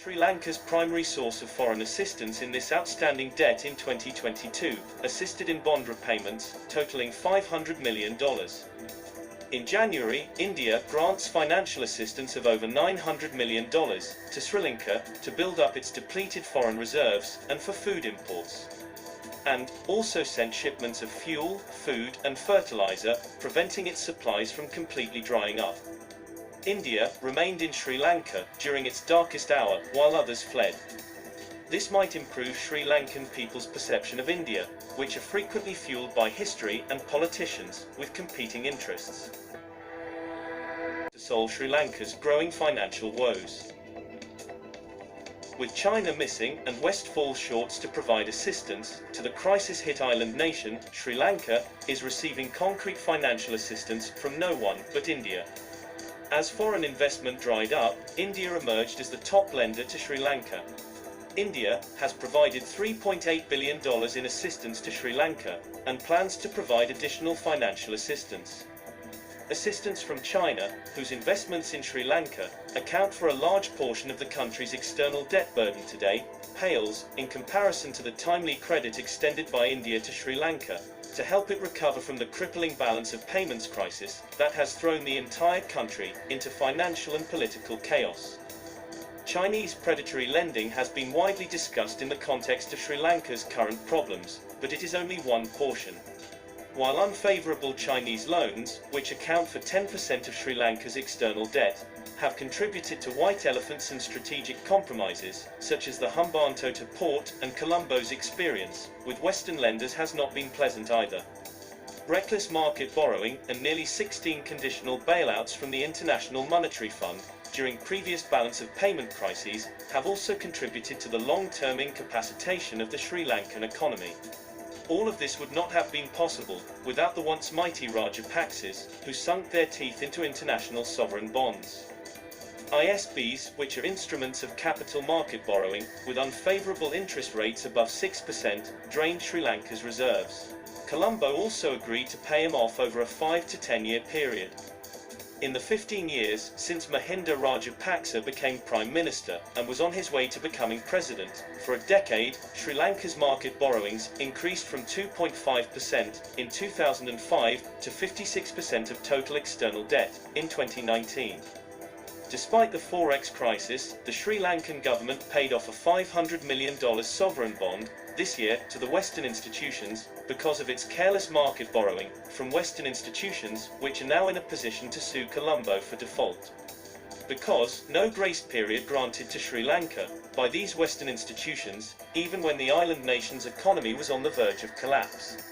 Sri Lanka's primary source of foreign assistance in this outstanding debt in 2022, assisted in bond repayments, totaling $500 million. In January, India grants financial assistance of over $900 million to Sri Lanka to build up its depleted foreign reserves and for food imports. And also sent shipments of fuel, food, and fertilizer, preventing its supplies from completely drying up. India remained in Sri Lanka during its darkest hour, while others fled. This might improve Sri Lankan people's perception of India, which are frequently fueled by history and politicians with competing interests. To solve Sri Lanka's growing financial woes. With China missing and West falls short to provide assistance to the crisis-hit island nation, Sri Lanka is receiving concrete financial assistance from no one but India. As foreign investment dried up, India emerged as the top lender to Sri Lanka. India has provided $3.8 billion in assistance to Sri Lanka and plans to provide additional financial assistance. Assistance from China, whose investments in Sri Lanka account for a large portion of the country's external debt burden today, pales in comparison to the timely credit extended by India to Sri Lanka to help it recover from the crippling balance of payments crisis that has thrown the entire country into financial and political chaos. Chinese predatory lending has been widely discussed in the context of Sri Lanka's current problems, but it is only one portion. While unfavorable Chinese loans, which account for 10% of Sri Lanka's external debt, have contributed to white elephants and strategic compromises, such as the Hambantota port and Colombo's experience with Western lenders has not been pleasant either. Reckless market borrowing and nearly 16 conditional bailouts from the International Monetary Fund during previous balance of payment crises have also contributed to the long-term incapacitation of the Sri Lankan economy. All of this would not have been possible without the once mighty Rajapaksas, who sunk their teeth into international sovereign bonds. ISBs, which are instruments of capital market borrowing, with unfavorable interest rates above 6%, drained Sri Lanka's reserves. Colombo also agreed to pay him off over a 5 to 10 year period. In the 15 years since Mahinda Rajapaksa became Prime Minister and was on his way to becoming President, for a decade, Sri Lanka's market borrowings increased from 2.5% in 2005 to 56% of total external debt in 2019. Despite the Forex crisis, the Sri Lankan government paid off a $500 million sovereign bond this year to the Western institutions because of its careless market borrowing from Western institutions, which are now in a position to sue Colombo for default. Because no grace period granted to Sri Lanka by these Western institutions, even when the island nation's economy was on the verge of collapse.